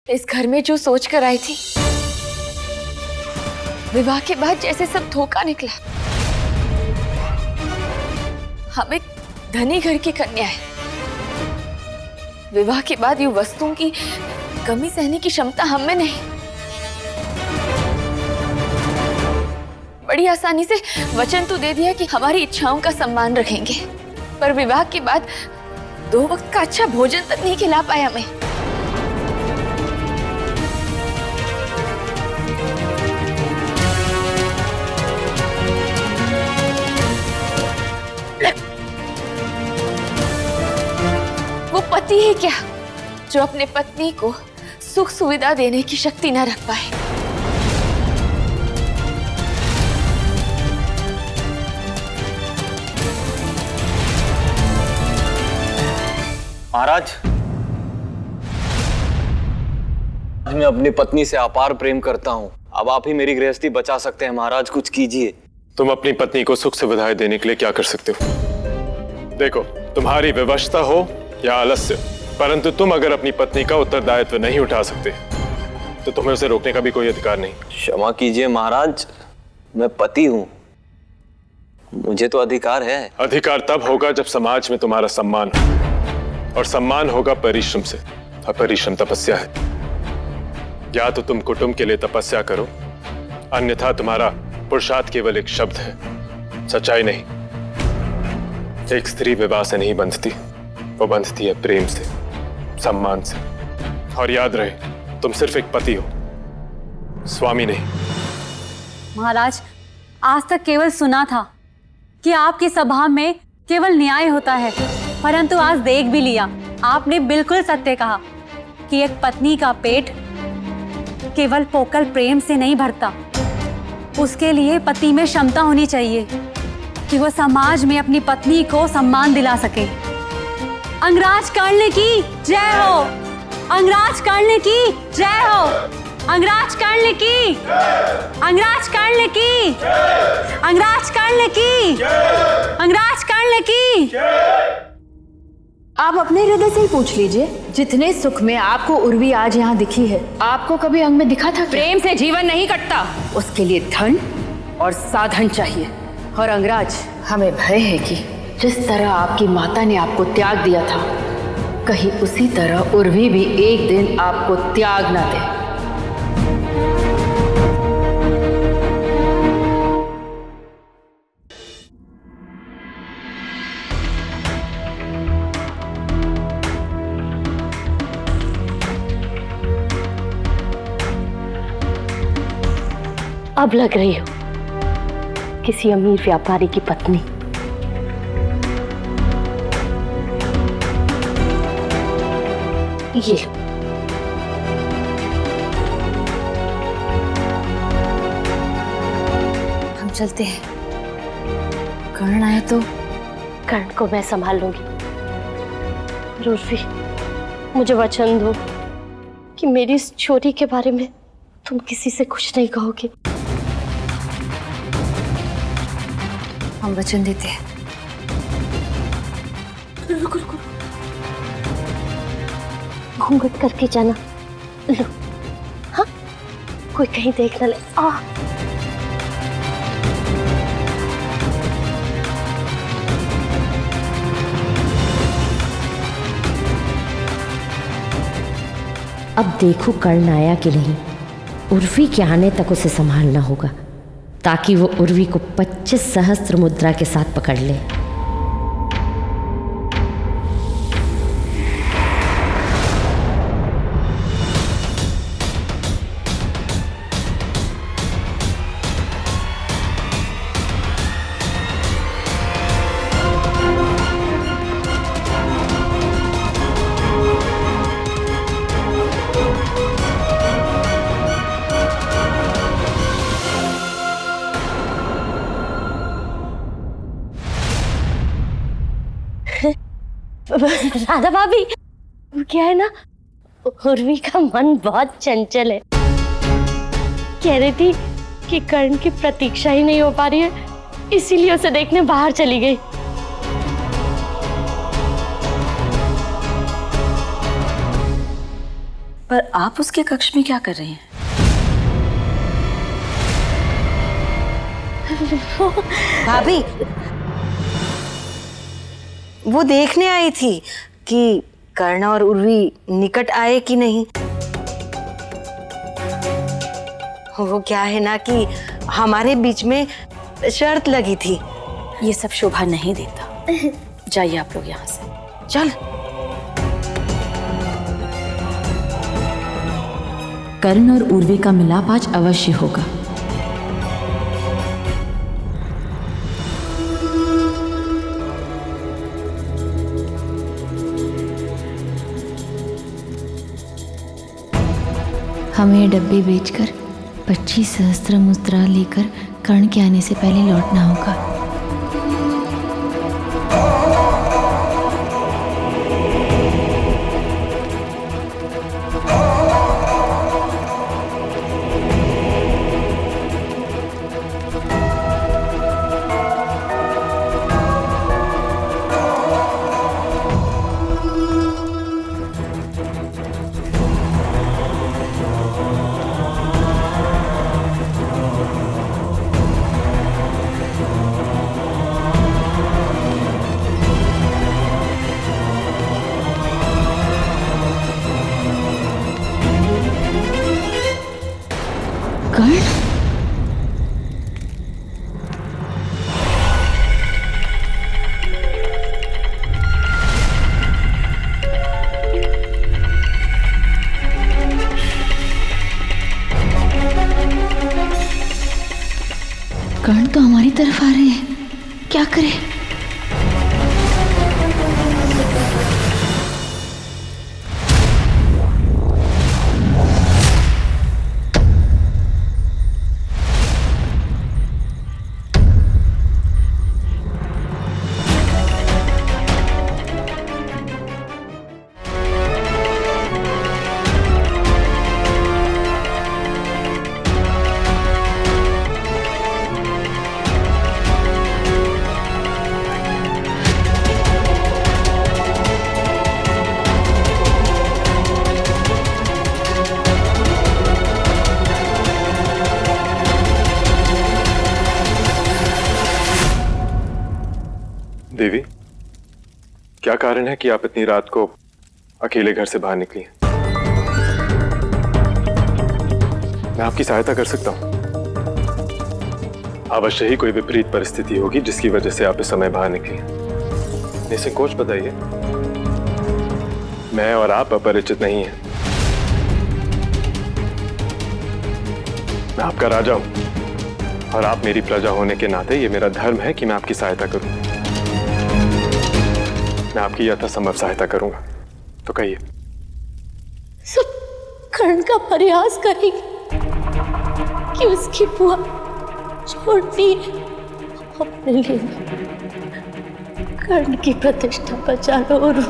इस घर में जो सोच कर आई थी, विवाह के बाद जैसे सब धोखा निकला। हम एक धनी घर की कन्या है। विवाह के बाद ये वस्तुओं की कमी सहने की क्षमता हम में नहीं। बड़ी आसानी से वचन तो दे दिया कि हमारी इच्छाओं का सम्मान रखेंगे, पर विवाह के बाद 2 वक्त का अच्छा भोजन तक नहीं खिला पाया हमें। वो पति है क्या जो अपने पत्नी को सुख सुविधा देने की शक्ति न रख पाए? महाराज, मैं अपनी पत्नी से अपार प्रेम करता हूँ। अब आप ही मेरी गृहस्थी बचा सकते हैं। महाराज, कुछ कीजिए। तुम अपनी पत्नी को सुख सुविधाएं देने के लिए क्या कर सकते हो? देखो, तुम्हारी विवशता हो या आलस्य, परंतु तुम अगर अपनी पत्नी का उत्तरदायित्व नहीं उठा सकते तो तुम्हें उसे रोकने का भी कोई अधिकार नहीं। क्षमा कीजिए महाराज, मैं पति हूँ, मुझे तो अधिकार है। अधिकार तब होगा जब समाज में तुम्हारा सम्मान हो, और सम्मान होगा परिश्रम से, और परिश्रम तपस्या है। या तो तुम कुटुंब के लिए तपस्या करो, अन्यथा तुम्हारा पुरुषार्थ केवल एक शब्द है, सच्चाई नहीं। एक स्त्री विवाह से नहीं बंधती, वो बंधती है प्रेम से, सम्मान से। और याद रहे, तुम सिर्फ एक पति हो, स्वामी नहीं। महाराज, आज तक केवल सुना था कि आपकी सभा में केवल न्याय होता है, परंतु आज देख भी लिया, आपने बिल्कुल सत्य कहा कि एक पत्नी का पेट केवल पोकल प्रेम से नहीं भरता। उसके लिए पति में क्षमता होनी चाहिए कि वो समाज में अपनी पत्नी को सम्मान दिला सके। अंगराज कर्ण की जय हो, अंगराज कर्ण की जय हो, अंगराज कर्ण की, अंगराज कर्ण की, अंगराज कर्ण की, अंगराज कर्ण की। आप अपने हृदय से ही पूछ लीजिए, जितने सुख में आपको उर्वी आज यहाँ दिखी है, आपको कभी अंग में दिखा था? प्रेम से जीवन नहीं कटता, उसके लिए धन और साधन चाहिए। और अंगराज, हमें भय है कि जिस तरह आपकी माता ने आपको त्याग दिया था, कहीं उसी तरह उर्वी भी एक दिन आपको त्याग ना दे। अब लग रही हो किसी अमीर व्यापारी की पत्नी। ये हम चलते हैं। कर्ण आए तो? कर्ण को मैं संभाल लूंगी। उर्वी, मुझे वचन दो कि मेरी इस चोरी के बारे में तुम किसी से कुछ नहीं कहोगे। हम वचन देते हैं। रुको रुको, घूंघट करके जाना। लो, हाँ, कोई कहीं देख न ले। अब देखो कर्ण आया कि नहीं। उर्वी के आने तक उसे संभालना होगा ताकि वो उर्वी को 25 सहस्त्र मुद्रा के साथ पकड़ ले। राधा भाभी, क्या है ना, उर्वी का मन बहुत चंचल है। कह रही थी कि कर्ण की प्रतीक्षा ही नहीं हो पा रही है, इसीलिए उसे देखने बाहर चली गई। पर आप उसके कक्ष में क्या कर रही हैं? भाभी, वो देखने आई थी कि कर्ण और उर्वी निकट आए कि नहीं। वो क्या है ना कि हमारे बीच में शर्त लगी थी। ये सब शोभा नहीं देता। जाइए आप लोग यहाँ से। चल। कर्ण और उर्वी का मिलाप आज अवश्य होगा। हमें डब्बे बेचकर 25 सहस्त्र मुद्रा लेकर कर्ण के आने से पहले लौटना होगा। कर्ण? कर्ण तो हमारी तरफ आ रहे हैं, क्या करें? देवी, क्या कारण है कि आप इतनी रात को अकेले घर से बाहर निकली हैं? मैं आपकी सहायता कर सकता हूं। अवश्य ही कोई विपरीत परिस्थिति होगी जिसकी वजह से आप इस समय बाहर निकली हैं। निसंकोच बताइए। मैं और आप अपरिचित नहीं हैं। मैं आपका राजा हूं और आप मेरी प्रजा होने के नाते ये मेरा धर्म है कि मैं आपकी सहायता करूं। मैं आपकी यथासंभव सहायता करूंगा, तो कहिए। सब कर्ण का प्रयास करेंगे कि उसकी बुआ छोटी अपने लिए कर्ण की प्रतिष्ठा बचा लो। और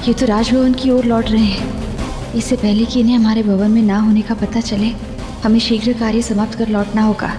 ये तो राजभवन की ओर लौट रहे हैं। इससे पहले कि इन्हें हमारे भवन में ना होने का पता चले, हमें शीघ्र कार्य समाप्त कर लौटना होगा।